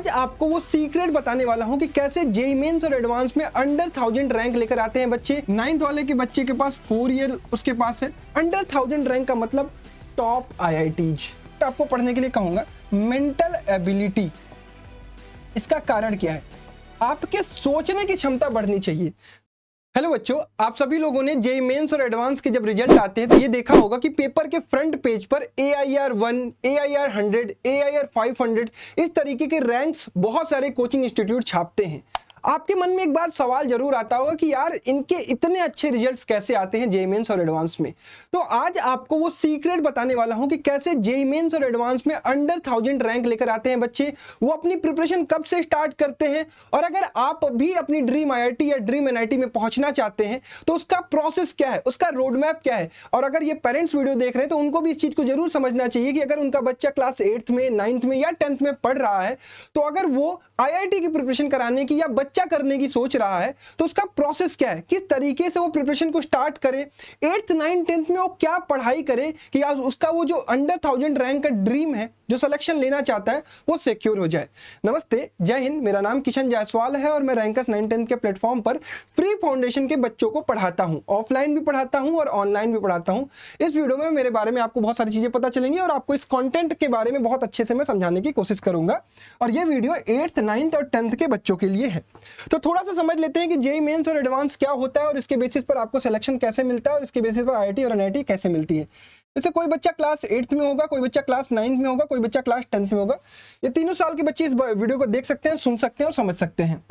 आज आपको वो सीक्रेट बताने वाला हूं कि कैसे जेईई मेंस और एडवांस में अंडर 1000 रैंक लेकर आते हैं बच्चे। 9th वाले के बच्चे के पास 4 ईयर उसके पास है। अंडर 1000 रैंक का मतलब टॉप आईआईटीज। आपको पढ़ने के लिए कहूंगा मेंटल एबिलिटी। इसका कारण क्या है? आपके सोचने की क्षमता बढ़नी चाहिए। हेलो बच्चों, आप सभी लोगों ने जेईई मेंस और एडवांस के जब रिजल्ट आते हैं तो ये देखा होगा कि पेपर के फ्रंट पेज पर AIR 1, AIR 100, AIR 500 इस तरीके के रैंक्स बहुत सारे कोचिंग इंस्टीट्यूट छापते हैं। आपके मन में एक बार सवाल जरूर आता होगा कि यार इनके इतने अच्छे रिजल्ट्स कैसे आते हैं जेईई मेंस और एडवांस में। तो आज आपको वो सीक्रेट बताने वाला हूं कि कैसे जेईई मेंस और एडवांस में अंडर 1000 रैंक लेकर आते हैं बच्चे। वो अपनी प्रिपरेशन कब से स्टार्ट करते हैं और अगर आप भी अपनी ड्रीम IIT या ड्रीम NIT में पहुंचना चाहते हैं तो उसका प्रोसेस क्या है, उसका रोड मैप क्या है। और अगर ये पेरेंट्स वीडियो देख रहे हैं तो उनको भी इस चीज को जरूर समझना चाहिए कि अगर उनका बच्चा क्लास 8th में, 9th में या 10th में पढ़ रहा है तो अगर वो IIT की प्रिपरेशन कराने की या बच्चा करने की सोच रहा है तो उसका प्रोसेस क्या है, किस तरीके से वो प्रिपरेशन को स्टार्ट करे, 8th 9th 10th में वो क्या पढ़ाई करे कि आज उसका वो जो अंडर 1000 रैंक का ड्रीम है, जो सिलेक्शन लेना चाहता है, वो सिक्योर हो जाए। नमस्ते, जय हिंद। मेरा नाम किशन जायसवाल है और मैं रैंकर्स 9th-10th के प्लेटफॉर्म पर प्री फाउंडेशन के बच्चों को पढ़ाता हूं। ऑफलाइन भी पढ़ाता हूं और ऑनलाइन भी पढ़ाता हूं। इस वीडियो में मेरे बारे में आपको बहुत सारी चीजें पता चलेंगी और आपको इस कंटेंट के बारे में बहुत अच्छे से मैं समझाने की कोशिश करूंगा। और ये वीडियो 8th 9th और 10th के बच्चों के लिए है। तो थोड़ा सा समझ लेते हैं कि जेईई मेंस और एडवांस क्या होता है और इसके बेसिस पर आपको सिलेक्शन कैसे मिलता है और इसके बेसिस पर IIT और NIT कैसे मिलती है। जैसे कोई बच्चा क्लास 8th में होगा, कोई बच्चा क्लास 9th में होगा, कोई बच्चा क्लास 10th में होगा। ये तीनों साल के बच्चे इस वीडियो को देख सकते हैं, सुन सकते हैं और समझ सकते हैं।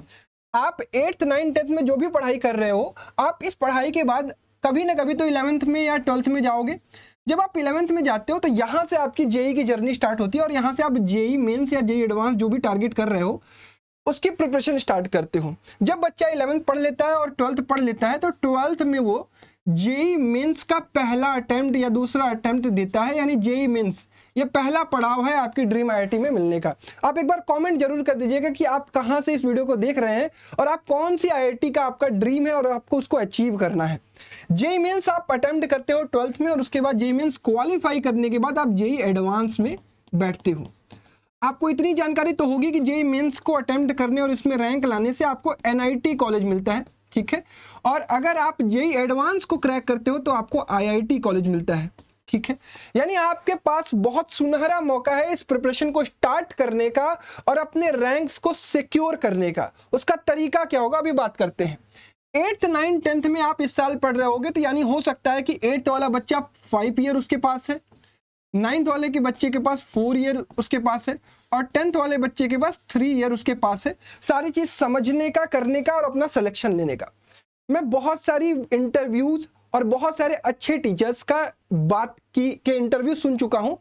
आप 8th 9th 10th में जो भी पढ़ाई कर रहे हो, आप इस पढ़ाई के बाद कभी ना कभी तो 11th में या 12th में जाओगे। जब आप 11th में जाते हो तो यहाँ से आपकी जेईई की जर्नी स्टार्ट होती है और यहाँ से आप जेईई मेंस या जेईई एडवांस जो भी टारगेट कर रहे हो उसकी प्रिपरेशन स्टार्ट करते हो। जब बच्चा 11th पढ़ लेता है और 12th पढ़ लेता है तो 12th में वो जेईई मेंस का पहला अटेम्प्ट या दूसरा अटेम्प्ट देता है, यानी जेईई मेंस ये पहला पड़ाव है आपकी ड्रीम IIT में मिलने का। आप एक बार कमेंट जरूर कर दीजिएगा कि आप कहां से इस वीडियो को देख रहे हैं और आप कौन सी IIT का आपका ड्रीम है और आपको उसको अचीव करना है। जेईई मेंस आप अटेम्प्ट करते हो 12th में और उसके बाद जेईई मेंस क्वालिफाई करने के बाद आप जेईई एडवांस में बैठते हो। आपको इतनी जानकारी तो होगी कि जेईई मेंस को अटेम्प्ट करने और इसमें रैंक लाने से आपको NIT कॉलेज मिलता है, ठीक है। और अगर आप जेईई एडवांस को क्रैक करते हो तो आपको IIT कॉलेज मिलता है, ठीक है। यानी आपके पास बहुत सुनहरा मौका है इस प्रिपरेशन को स्टार्ट करने का और अपने रैंक्स को सिक्योर करने का। उसका तरीका क्या होगा अभी बात करते हैं। 8th 9th 10th में आप इस साल पढ़ रहे होगे तो यानी हो सकता है कि 8th वाला बच्चा 5 ईयर उसके पास है, 9th वाले के बच्चे के पास 4 ईयर उसके पास है और 10th वाले बच्चे के पास 3 ईयर उसके पास है। सारी चीज समझने का, करने का और अपना सिलेक्शन लेने का। मैं बहुत सारी इंटरव्यूज और बहुत सारे अच्छे टीचर्स का बात की के इंटरव्यू सुन चुका हूं।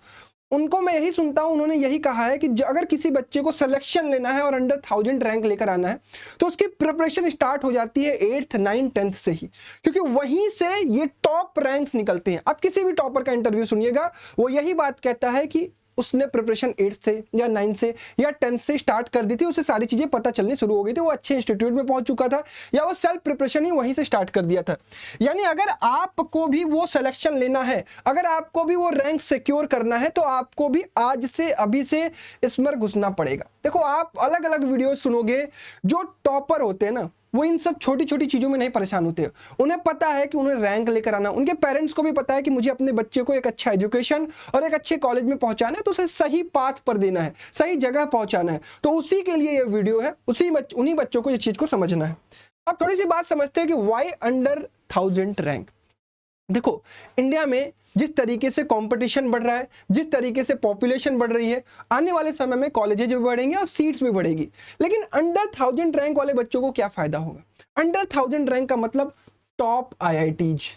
उनको मैं यही सुनता हूं, उन्होंने यही कहा है कि अगर किसी बच्चे को सिलेक्शन लेना है और अंडर 1000 रैंक लेकर आना है तो उसकी प्रिपरेशन स्टार्ट हो जाती है 8th 9th 10th से ही, क्योंकि वहीं से ये टॉप रैंक्स निकलते हैं। आप किसी भी टॉपर का इंटरव्यू सुनिएगा, वो यही बात कहता है कि उसने प्रिपरेशन 8th से या 9th से या 10th से स्टार्ट कर दी थी, उसे सारी चीजें पता चलनी शुरू हो गई थी, वो अच्छे इंस्टीट्यूट में पहुंच चुका था या वो सेल्फ प्रिपरेशन ही वहीं से स्टार्ट कर दिया था। यानी अगर आपको भी वो सिलेक्शन लेना है, अगर आपको भी वो रैंक सिक्योर करना है तो आपको भी आज से, अभी से इसमें घुसना पड़ेगा। देखो, आप अलग अलग वीडियो सुनोगे, जो टॉपर होते हैं ना वो इन सब छोटी छोटी चीजों में नहीं परेशान होते। उन्हें पता है कि उन्हें रैंक लेकर आना, उनके पेरेंट्स को भी पता है कि मुझे अपने बच्चे को एक अच्छा एजुकेशन और एक अच्छे कॉलेज में पहुंचाना है, तो उसे सही पाथ पर देना है, सही जगह पहुंचाना है। तो उसी के लिए ये वीडियो है, उन्हीं बच्चों को ये चीज को समझना है। अब थोड़ी सी बात समझते हैं कि वाई अंडर 1000 रैंक। देखो, इंडिया में जिस तरीके से कंपटीशन बढ़ रहा है, जिस तरीके से पॉपुलेशन बढ़ रही है, आने वाले समय में कॉलेजेस भी बढ़ेंगे और सीट्स भी बढ़ेगी। लेकिन अंडर 1000 रैंक वाले बच्चों को क्या फायदा होगा? अंडर 1000 रैंक का मतलब टॉप IITs।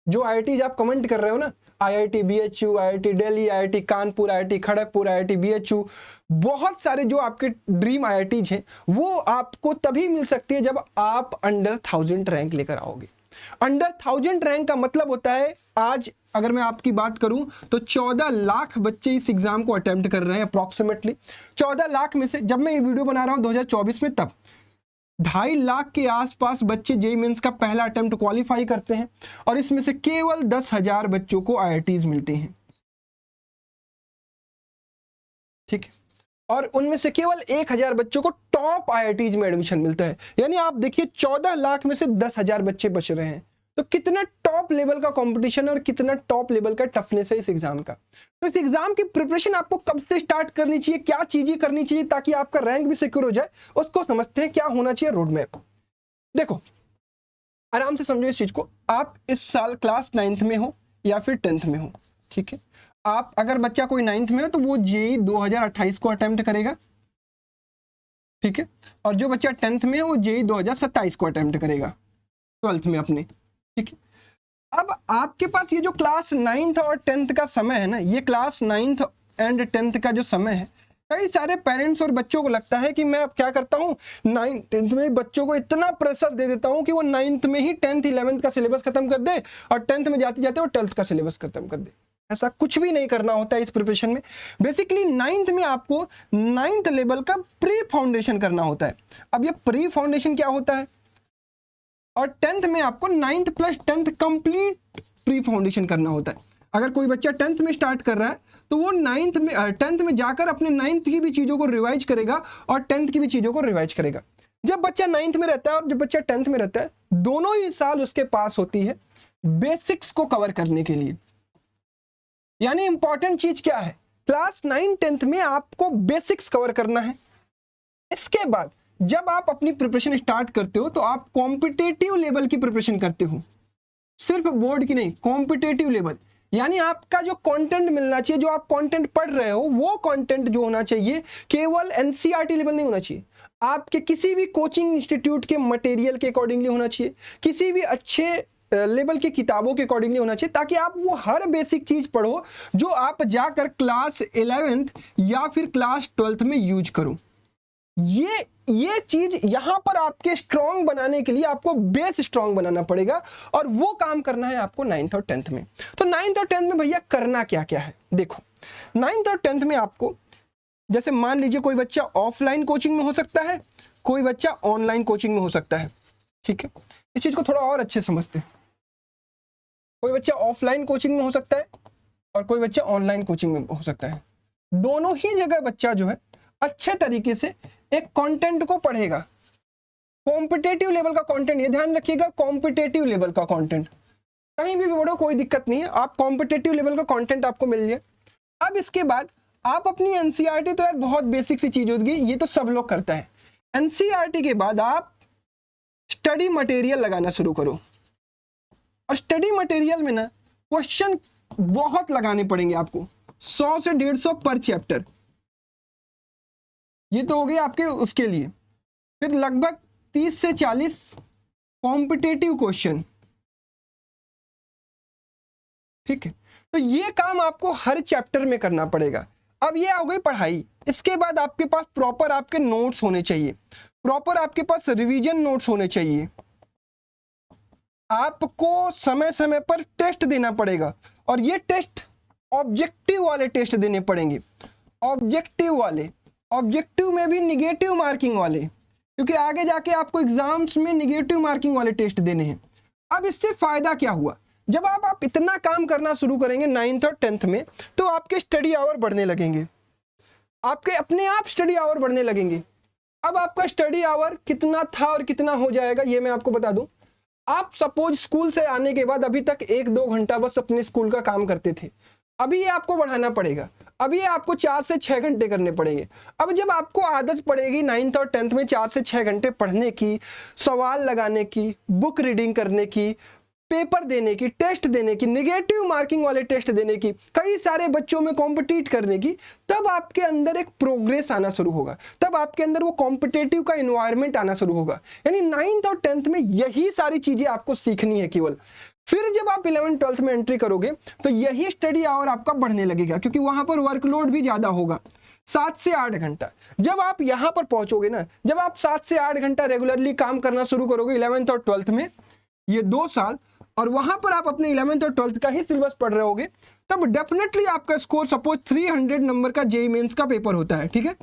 जो IITs आप कमेंट कर रहे हो ना, IIT BHU, IIT Delhi, IIT Kanpur, IIT Kharagpur, IIT BHU, बहुत सारे जो आपके ड्रीम IITs हैं वो आपको तभी मिल सकती है जब आप अंडर 1000 रैंक लेकर आओगे। अंडर 1000 रैंक का मतलब होता है, आज अगर मैं आपकी बात करूं तो 14 लाख बच्चे इस एग्जाम को अटेम्प्ट कर रहे हैं अप्रॉक्सीमेटली। 14 लाख में से जब मैं ये वीडियो बना रहा हूं 2024 में, तब 2.5 लाख के आसपास बच्चे जेईई मेंस का पहला अटेम्प्ट क्वालिफाई करते हैं और इसमें से केवल 10,000 बच्चों को IITs मिलते हैं, ठीक है। और उनमें से केवल 1000 बच्चों को टॉप आईआईटीज में एडमिशन मिलता है। यानी आप देखिए 14 लाख में से 10,000 बच्चे बच रहे हैं। तो कितना टॉप लेवल का कंपटीशन है और कितना टॉप लेवल का टफनेस है इस एग्जाम का। तो इस एग्जाम की प्रिपरेशन आपको कब से स्टार्ट करनी चाहिए, क्या चीजें करनी चाहिए ताकि आपका रैंक भी सिक्योर हो जाए, उसको समझते हैं क्या होना चाहिए रोड मैप। देखो आराम से समझो इस चीज को। आप इस साल क्लास 9th में हो या फिर 10th में हो, ठीक है। आप अगर बच्चा कोई 9th में हो तो वो जेईई 2028 को अटेम्प्ट करेगा, ठीक है। और जो बच्चा 10th में है वो जेईई 2027 को अटेम्प्ट करेगा 12th में अपने, ठीक है। अब आपके पास ये जो क्लास 9th और 10th का समय है ना, ये क्लास 9th एंड 10th का जो समय है, कई सारे पेरेंट्स और बच्चों को लगता है कि मैं अब क्या करता हूँ 9th 10th में बच्चों को इतना प्रेशर दे देता हूँ कि वो 9th में ही 10th 11th का सिलेबस खत्म कर दे और 10th में जाते जाते वो 12th का सिलेबस खत्म कर दे। ऐसा कुछ भी नहीं करना होता है इस प्रिपरेशन में। बेसिकली 9th में आपको 9th लेवल का प्री फाउंडेशन करना होता है। अब ये प्री फाउंडेशन क्या होता है, और 10th में आपको 9th plus 10th complete pre foundation करना होता है। अगर कोई बच्चा 10th में स्टार्ट कर रहा है तो वो 10th में जाकर अपने 9th की भी चीज़ों को रिवाइज करेगा और 10th की भी चीज़ों को रिवाइज करेगा। जब बच्चा 9th में रहता है और जब बच्चा 10th में रहता है, दोनों ही साल उसके पास होती है बेसिक्स को कवर करने के लिए। यानी इंपॉर्टेंट चीज क्या है, क्लास 9 10th में आपको बेसिक्स कवर करना है। इसके बाद जब आप अपनी प्रिपरेशन स्टार्ट करते हो तो आप कॉम्पिटेटिव लेवल की प्रिपरेशन करते हो, सिर्फ बोर्ड की नहीं, कॉम्पिटेटिव लेवल। यानी आपका जो कंटेंट मिलना चाहिए, जो आप कंटेंट पढ़ रहे हो, वो कंटेंट जो होना चाहिए केवल एनसीईआरटी लेवल नहीं होना चाहिए, आपके किसी भी कोचिंग इंस्टीट्यूट के मटेरियल के अकॉर्डिंगली होना चाहिए, किसी भी अच्छे लेवल की किताबों के अकॉर्डिंगली होना चाहिए, ताकि आप वो हर बेसिक चीज पढ़ो जो आप जाकर क्लास 11th या फिर क्लास 12th में यूज करो। ये चीज यहां पर आपके स्ट्रांग बनाने के लिए आपको बेस स्ट्रांग बनाना पड़ेगा, और वो काम करना है आपको 9th और 10th में। तो 9th और 10th में भैया करना क्या क्या है, देखो 9th और 10th में आपको, जैसे मान लीजिए कोई बच्चा ऑफलाइन कोचिंग में हो सकता है, कोई बच्चा ऑनलाइन कोचिंग में हो सकता है, ठीक है। इस चीज को थोड़ा और अच्छे समझते हैं। कोई बच्चा ऑफलाइन कोचिंग में हो सकता है और कोई बच्चा ऑनलाइन कोचिंग में हो सकता है। दोनों ही जगह बच्चा जो है अच्छे तरीके से एक कंटेंट को पढ़ेगा। कॉम्पिटेटिव लेवल का कंटेंट, ये ध्यान रखिएगा, कॉम्पिटेटिव लेवल का कंटेंट कहीं भी पढ़ो कोई दिक्कत नहीं है, आप कॉम्पिटेटिव लेवल का कंटेंट आपको मिल जाए। अब इसके बाद आप अपनी एनसीईआरटी, तो यार बहुत बेसिक सी चीज होगी, ये तो सब लोग करता है। एनसीईआरटी के बाद आप स्टडी मटेरियल लगाना शुरू करो, और स्टडी मटेरियल में ना क्वेश्चन बहुत लगाने पड़ेंगे आपको, 100 से 150 पर चैप्टर। ये तो हो गए आपके उसके लिए। फिर लगभग 30 से 40 कॉम्पिटेटिव क्वेश्चन, ठीक है। तो ये काम आपको हर चैप्टर में करना पड़ेगा। अब ये हो गई पढ़ाई। इसके बाद आपके पास प्रॉपर आपके नोट्स होने चाहिए, प्रॉपर आपके पास रिवीजन नोट्स होने चाहिए। आपको समय समय पर टेस्ट देना पड़ेगा, और ये टेस्ट ऑब्जेक्टिव वाले टेस्ट देने पड़ेंगे। ऑब्जेक्टिव में भी निगेटिव मार्किंग वाले, क्योंकि आगे जाके आपको एग्जाम्स में निगेटिव मार्किंग वाले टेस्ट देने हैं। अब इससे फायदा क्या हुआ, जब आप इतना काम करना शुरू करेंगे 9th और 10th में, तो आपके स्टडी आवर बढ़ने लगेंगे, आपके अपने आप स्टडी आवर बढ़ने लगेंगे। अब आपका स्टडी आवर कितना था और कितना हो जाएगा ये मैं आपको बता दूं। आप सपोज स्कूल से आने के बाद अभी तक 1-2 घंटा बस अपने स्कूल का काम करते थे, अभी ये आपको बढ़ाना पड़ेगा, अभी ये आपको 4 से 6 घंटे करने पड़ेंगे। अब जब आपको आदत पड़ेगी 9th और 10th में 4 से 6 घंटे पढ़ने की, सवाल लगाने की, बुक रीडिंग करने की, पेपर देने की, टेस्ट देने की, निगेटिव मार्किंग वाले टेस्ट देने की, कई सारे बच्चों में कॉम्पिटिट करने की, तब आपके अंदर एक प्रोग्रेस आना शुरू होगा, तब आपके अंदर वो कॉम्पिटिटिव का एनवायरनमेंट आना शुरू होगा। यानी 9th और 10th में यही सारी चीजें आपको सीखनी है केवल। फिर जब आप 11th 12th में एंट्री करोगे तो यही स्टडी आवर आपका बढ़ने लगेगा, क्योंकि वहां पर वर्कलोड भी ज्यादा होगा, 7 से 8 घंटा। जब आप यहां पर पहुंचोगे ना, जब आप 7 से 8 घंटा रेगुलरली काम करना शुरू करोगे 11th और 12th में, ये 2 साल, और वहां पर आप अपने 11th और 12th का ही सिलेबस पढ़ रहे होगे, तब डेफिनेटली आपका स्कोर, सपोज 300 नंबर का जेईई मेंस का पेपर होता है, ठीक है।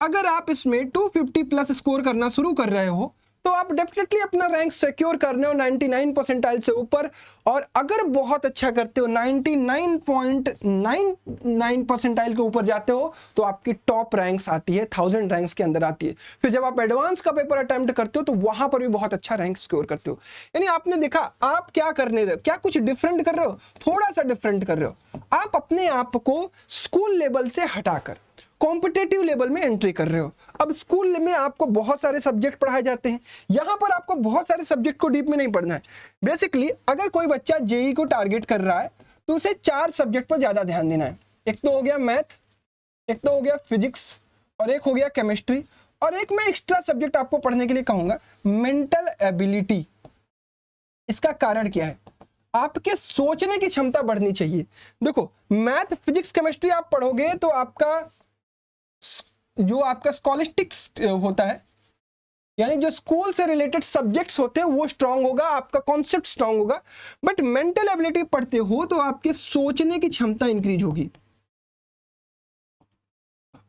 अगर आप इसमें 250 प्लस स्कोर करना शुरू कर रहे हो तो आप डेफिनेटली अपना रैंक सिक्योर कर रहे हो 99 परसेंटाइल से ऊपर, और अगर बहुत अच्छा करते हो 99.99 परसेंटाइल के ऊपर जाते हो तो आपकी टॉप रैंक्स आती है, 1000 रैंक्स के अंदर आती है। फिर जब आप एडवांस का पेपर अटेम्प्ट करते हो तो वहां पर भी बहुत अच्छा रैंक सिक्योर करते हो। यानी आपने देखा आप क्या करने रहे हो, क्या कुछ डिफरेंट कर रहे हो, थोड़ा सा डिफरेंट कर रहे हो। आप अपने आप को स्कूल लेवल से हटाकर कॉम्पिटेटिव लेवल में एंट्री कर रहे हो। अब स्कूल में आपको बहुत सारे सब्जेक्ट पढ़ाए जाते हैं, यहां पर आपको बहुत सारे सब्जेक्ट को डीप में नहीं पढ़ना है। बेसिकली अगर कोई बच्चा जेई को टारगेट कर रहा है तो उसे 4 सब्जेक्ट पर ज्यादा ध्यान देना है। एक तो हो गया मैथ, एक तो हो गया फिजिक्स, और एक हो गया केमिस्ट्री, और एक मैं एक्स्ट्रा सब्जेक्ट आपको पढ़ने के लिए कहूंगा मेंटल एबिलिटी। इसका कारण क्या है, आपके सोचने की क्षमता बढ़नी चाहिए। देखो मैथ फिजिक्स केमिस्ट्री आप पढ़ोगे तो आपका जो आपका स्कॉलिस्टिक्स होता है, यानी जो स्कूल से रिलेटेड सब्जेक्ट्स होते हैं वो स्ट्रांग होगा, आपका कॉन्सेप्ट स्ट्रांग होगा। बट मेंटल एबिलिटी पढ़ते हो तो आपके सोचने की क्षमता इंक्रीज होगी,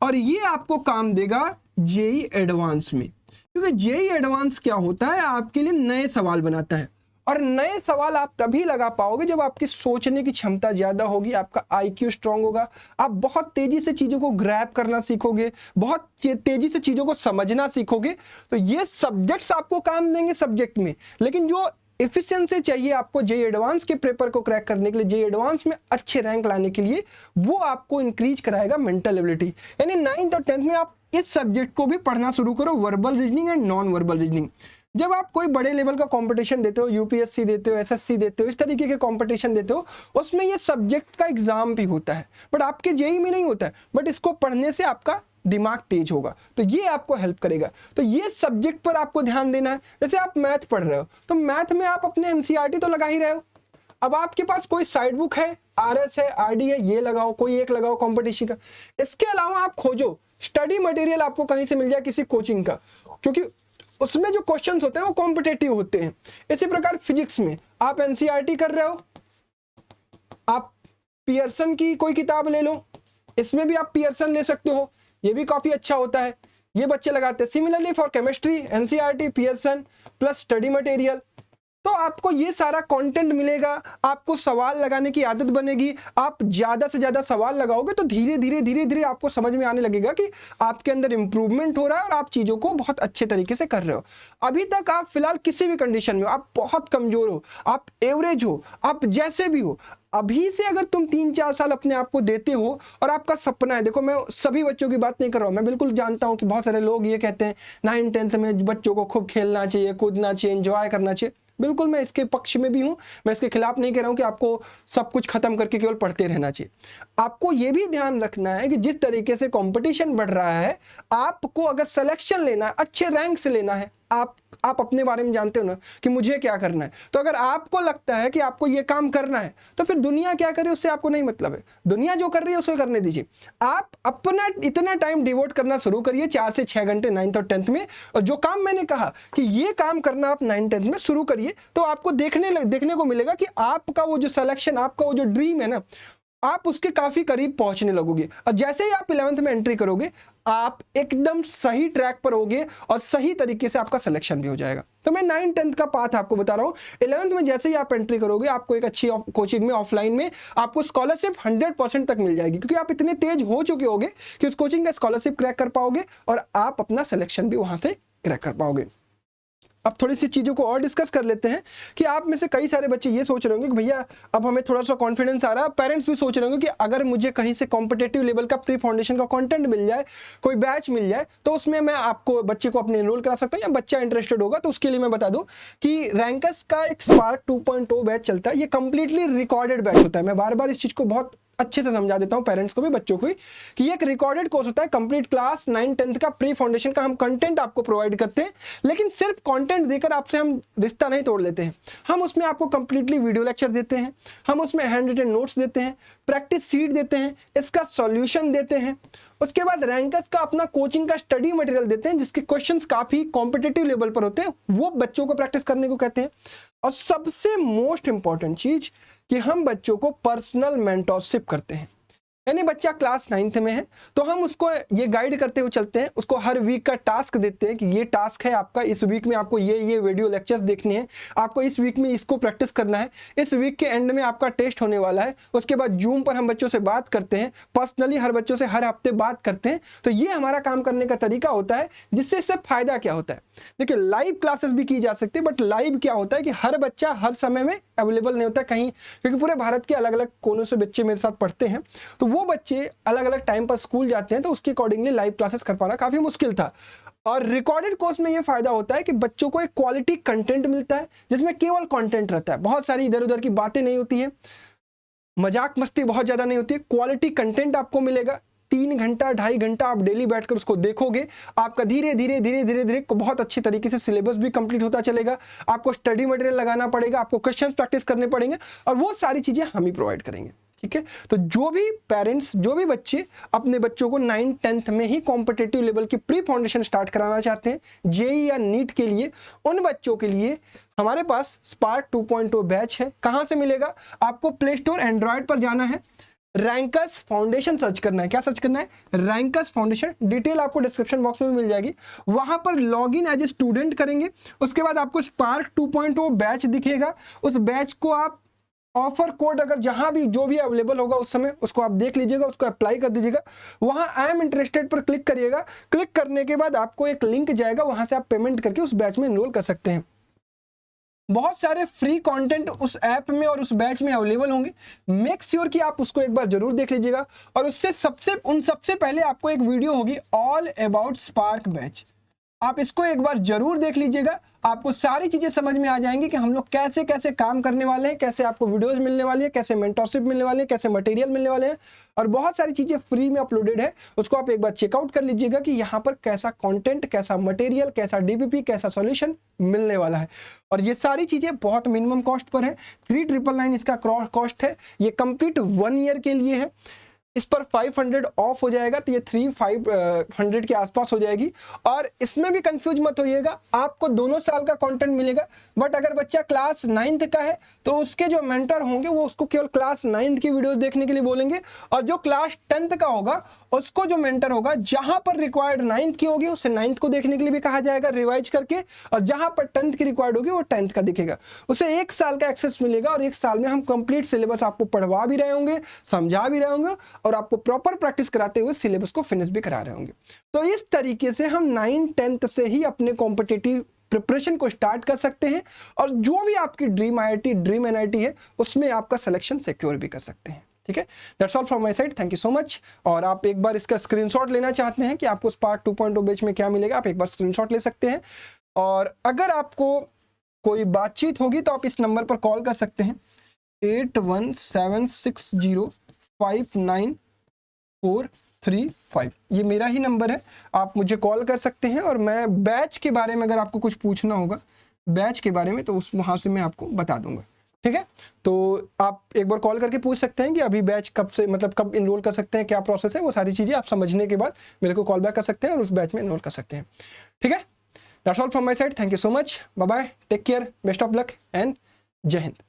और ये आपको काम देगा जेई एडवांस में। क्योंकि जेई एडवांस क्या होता है, आपके लिए नए सवाल बनाता है, और नए सवाल आप तभी लगा पाओगे जब आपकी सोचने की क्षमता ज्यादा होगी, आपका आईक्यू स्ट्रांग होगा, आप बहुत तेजी से चीजों को ग्रैब करना सीखोगे, बहुत तेजी से चीजों को समझना सीखोगे। तो ये सब्जेक्ट्स आपको काम देंगे सब्जेक्ट में, लेकिन जो एफिशिएंसी चाहिए आपको जेई एडवांस के पेपर को क्रैक करने के लिए, जेई एडवांस में अच्छे रैंक लाने के लिए, वो आपको इंक्रीज कराएगा मेंटल एबिलिटी। यानी 9th और 10th में आप इस सब्जेक्ट को भी पढ़ना शुरू करो, verbal reasoning and non verbal reasoning. जब आप कोई बड़े लेवल का कंपटीशन देते हो, यूपीएससी देते हो, एसएससी देते हो, इस तरीके के कंपटीशन देते हो, उसमें ये सब्जेक्ट का एग्जाम भी होता है, बट आपके जेई में नहीं होता है। बट इसको पढ़ने से आपका दिमाग तेज होगा, तो ये आपको हेल्प करेगा। तो ये सब्जेक्ट पर आपको ध्यान देना है। जैसे आप मैथ पढ़ रहे हो तो मैथ में आप अपने एनसीईआरटी तो लगा ही रहे हो। अब आपके पास कोई साइड बुक है, आरएस है, आरडी है, ये लगाओ, कोई एक लगाओ कंपटीशन का। इसके अलावा आप खोजो स्टडी मटेरियल, आपको कहीं से मिल जाए किसी कोचिंग का, क्योंकि उसमें जो क्वेश्चंस होते हैं वो कॉम्पिटेटिव होते हैं। इसी प्रकार फिजिक्स में आप एनसीईआरटी कर रहे हो, आप पियर्सन की कोई किताब ले लो, इसमें भी आप पियर्सन ले सकते हो, ये भी काफी अच्छा होता है, ये बच्चे लगाते हैं। Similarly for chemistry NCERT, Pearson plus study material, तो आपको ये सारा कंटेंट मिलेगा, आपको सवाल लगाने की आदत बनेगी। आप ज्यादा से ज्यादा सवाल लगाओगे तो धीरे धीरे आपको समझ में आने लगेगा कि आपके अंदर इंप्रूवमेंट हो रहा है और आप चीजों को बहुत अच्छे तरीके से कर रहे हो। अभी तक आप फिलहाल किसी भी कंडीशन में हो, आप बहुत कमजोर हो, आप एवरेज हो, आप जैसे भी हो, अभी से अगर तुम 3-4 साल अपने आप को देते हो और आपका सपना है, देखो मैं सभी बच्चों की बात नहीं कर रहा हूं, मैं बिल्कुल जानता हूं कि बहुत सारे लोग ये कहते हैं 9th-10th में बच्चों को खूब खेलना चाहिए, कूदना चाहिए, एंजॉय करना चाहिए। बिल्कुल मैं इसके पक्ष में भी हूं, मैं इसके खिलाफ नहीं कह रहा हूं कि आपको सब कुछ खत्म करके केवल पढ़ते रहना चाहिए। आपको यह भी ध्यान रखना है कि जिस तरीके से कंपटीशन बढ़ रहा है, आपको अगर सिलेक्शन लेना है, अच्छे रैंक से लेना है, आप अपने बारे में जानते हो ना कि मुझे क्या करना है। तो अगर आपको लगता है कि आपको ये काम करना है तो फिर दुनिया क्या करे उससे आपको नहीं मतलब है, दुनिया जो कर रही है उसे करने दीजिए। आप अपना इतना टाइम डिवोट करना शुरू करिए, 4 से 6 घंटे 9th और 10th में, और जो काम मैंने कहा कि ये काम करना आप 9th-10th में शुरू करिए, तो आपको देखने को मिलेगा कि आपका वो जो सिलेक्शन, आपका वो जो ड्रीम है ना, आप उसके काफी करीब पहुंचने लगोगे। और जैसे ही आप 11th में एंट्री करोगे, आप एकदम सही ट्रैक पर होगे और सही तरीके से आपका सिलेक्शन भी हो जाएगा। तो मैं 9th-10th का पाथ आपको बता रहा हूं। 11th में जैसे ही आप एंट्री करोगे, आपको एक अच्छी कोचिंग में, ऑफलाइन में आपको स्कॉलरशिप 100% तक मिल जाएगी, क्योंकि आप इतने तेज हो चुके होगे कि उस कोचिंग का स्कॉलरशिप क्रैक कर पाओगे और आप अपना सिलेक्शन भी वहां से क्रैक कर पाओगे। अब थोड़ी सी चीज़ों को और डिस्कस कर लेते हैं कि आप में से कई सारे बच्चे ये सोच रहे होंगे कि भैया अब हमें थोड़ा सा कॉन्फिडेंस आ रहा है। पेरेंट्स भी सोच रहे होंगे कि अगर मुझे कहीं से कॉम्पिटेटिव लेवल का प्री फाउंडेशन का कंटेंट मिल जाए, कोई बैच मिल जाए, तो उसमें मैं आपको बच्चे को अपने एनरोल करा सकता हूँ, या बच्चा इंटरेस्टेड होगा तो उसके लिए मैं बता दूं कि रैंकस का एक स्पार्क 2.0 बैच चलता है। ये कंप्लीटली रिकॉर्डेड बैच होता है। मैं बार बार इस चीज़ को बहुत अच्छे से समझा देता हूं पेरेंट्स को भी, बच्चों को भी, कि ये एक रिकॉर्डेड कोर्स होता है। कंप्लीट क्लास 9th-10th का प्री फाउंडेशन का हम कंटेंट आपको प्रोवाइड करते हैं, लेकिन सिर्फ कंटेंट देकर आपसे हम रिश्ता नहीं तोड़ लेते हैं। हम उसमें आपको कंप्लीटली वीडियो लेक्चर देते हैं, हम उसमें हैंड रिटन नोट्स देते हैं, प्रैक्टिस सीट देते हैं, इसका सॉल्यूशन देते हैं। उसके बाद रैंकर्स का अपना कोचिंग का स्टडी मटेरियल देते हैं, जिसके क्वेश्चंस काफी कॉम्पिटिटिव लेवल पर होते हैं, वो बच्चों को प्रैक्टिस करने को कहते हैं। और सबसे मोस्ट इंपॉर्टेंट चीज कि हम बच्चों को पर्सनल मेंटरशिप करते हैं। यानी बच्चा क्लास 9th में है तो हम उसको ये गाइड करते हुए चलते हैं, उसको हर वीक का टास्क देते हैं कि ये टास्क है आपका, इस वीक में आपको ये वीडियो लेक्चर्स देखने हैं, आपको इस वीक में इसको प्रैक्टिस करना है, इस वीक के एंड में आपका टेस्ट होने वाला है। उसके बाद जूम पर हम बच्चों से बात करते हैं, पर्सनली हर बच्चों से हर हफ्ते बात करते हैं। तो ये हमारा काम करने का तरीका होता है, जिससे इससे फायदा क्या होता है। देखिए लाइव क्लासेस भी की जा सकती है, बट लाइव क्या होता है कि हर बच्चा हर समय में अवेलेबल नहीं होता कहीं, क्योंकि पूरे भारत के अलग अलग कोनों से बच्चे मेरे साथ पढ़ते हैं, तो वो बच्चे अलग अलग टाइम पर स्कूल जाते हैं, तो उसके अकॉर्डिंगली लाइव क्लासेस कर पाना काफी मुश्किल था। और रिकॉर्डेड कोर्स में ये फायदा होता है कि बच्चों को एक क्वालिटी कंटेंट मिलता है, जिसमें केवल कंटेंट रहता है, बहुत सारी इधर उधर की बातें नहीं होती है, मजाक मस्ती बहुत ज्यादा नहीं होती है, क्वालिटी कंटेंट आपको मिलेगा। 3 घंटा 2.5 घंटा आप डेली बैठकर उसको देखोगे, आपका धीरे धीरे बहुत अच्छे तरीके से सिलेबस भी कंप्लीट होता चलेगा। आपको स्टडी मटेरियल लगाना पड़ेगा, आपको क्वेश्चन प्रैक्टिस करने पड़ेंगे, और वो सारी चीजें हम ही प्रोवाइड करेंगे। ठीक है, तो जो भी पेरेंट्स, जो भी बच्चे अपने बच्चों को 9th 10th में ही कॉम्पिटिटिव लेवल की प्री फाउंडेशन स्टार्ट कराना चाहते हैं जेई या नीट के लिए, उन बच्चों के लिए हमारे पास स्पार्क 2.0 बैच है। कहां से मिलेगा? आपको प्ले स्टोर एंड्रॉयड पर जाना है, रैंकर्स फाउंडेशन सर्च करना है। क्या सर्च करना है? Rankers foundation. डिटेल आपको डिस्क्रिप्शन बॉक्स में मिल जाएगी, वहां पर log in as a student करेंगे। उसके बाद आपको स्पार्क 2.0 बैच दिखेगा, उस बैच को आप ऑफर कोड अगर जहां भी जो भी अवेलेबल होगा उस समय उसको आप देख लीजिएगा, उसको अप्लाई कर दीजिएगा। वहां आई एम इंटरेस्टेड पर क्लिक करिएगा। क्लिक करने के बाद आपको एक लिंक जाएगा, वहां से आप पेमेंट करके उस बैच में एनरोल कर सकते हैं। बहुत सारे फ्री कंटेंट उस ऐप में और उस बैच में अवेलेबल होंगे। मेक श्योर कि आप उसको एक बार जरूर देख लीजिएगा। और उससे सबसे पहले आपको एक वीडियो होगी ऑल अबाउट स्पार्क बैच, आप इसको एक बार जरूर देख लीजिएगा। आपको सारी चीजें समझ में आ जाएंगी कि हम लोग कैसे कैसे काम करने वाले हैं, कैसे आपको वीडियोस मिलने वाली है, कैसे मेंटरशिप मिलने वाली है, कैसे मटेरियल मिलने वाले हैं, और बहुत सारी चीजें फ्री में अपलोडेड है। उसको आप एक बार चेकआउट कर लीजिएगा कि यहाँ पर कैसा कंटेंट, कैसा मटेरियल, कैसा डीपीपी, कैसा सॉल्यूशन मिलने वाला है। और ये सारी चीजें बहुत मिनिमम कॉस्ट पर है। 3999 इसका कॉस्ट है। ये कंप्लीट 1 ईयर के लिए है। इस पर 500 ऑफ हो जाएगा, तो ये 3500 के आसपास हो जाएगी। और इसमें भी कंफ्यूज मत होइएगा, आपको दोनों साल का कंटेंट मिलेगा। बट अगर बच्चा क्लास 9th का है तो उसके जो मेंटर होंगे वो उसको केवल क्लास 9th की वीडियोस देखने के लिए बोलेंगे, और जो क्लास 10th का होगा उसको जो मेंटर होगा जहां पर रिक्वायर्ड 9th की होगी उसे 9th को देखने के लिए भी कहा जाएगा रिवाइज करके, और जहां पर 10th की रिक्वायर्ड होगी वो 10th का दिखेगा। उसे 1 साल का एक्सेस मिलेगा, और 1 साल में हम कंप्लीट सिलेबस आपको पढ़वा भी रहे होंगे, समझा भी रहे होंगे, और आपको प्रॉपर प्रैक्टिस कराते हुए सिलेबस को फिनिश भी करा रहे होंगे। तो इस तरीके से हम 9th 10th से ही अपने कॉम्पिटिटिव प्रिपरेशन को स्टार्ट कर सकते हैं, और जो भी आपकी ड्रीम IIT, ड्रीम NIT है उसमें आपका सिलेक्शन सिक्योर भी कर सकते हैं। ठीक है, that's all from my side, thank you so much. और आप एक बार इसका स्क्रीनशॉट लेना चाहते हैं कि आपको स्पार्क 2.0 बैच में क्या मिलेगा, आप एक बार स्क्रीनशॉट ले सकते हैं। और अगर आपको कोई बातचीत होगी तो आप इस नंबर पर कॉल कर सकते हैं 8176059435। ये मेरा ही नंबर है, आप मुझे कॉल कर सकते हैं। और मैं बैच के बारे में अगर आपको कुछ पूछना होगा बैच के बारे में तो उस वहाँ से मैं आपको बता दूंगा। ठीक है, तो आप एक बार कॉल करके पूछ सकते हैं कि अभी बैच कब से, मतलब कब इनरोल कर सकते हैं, क्या प्रोसेस है, वो सारी चीज़ें आप समझने के बाद मेरे को कॉल बैक कर सकते हैं और उस बैच में इनरोल कर सकते हैं। ठीक है, that's all from my side, thank you so much, bye bye, take care, best of luck and जय हिंद।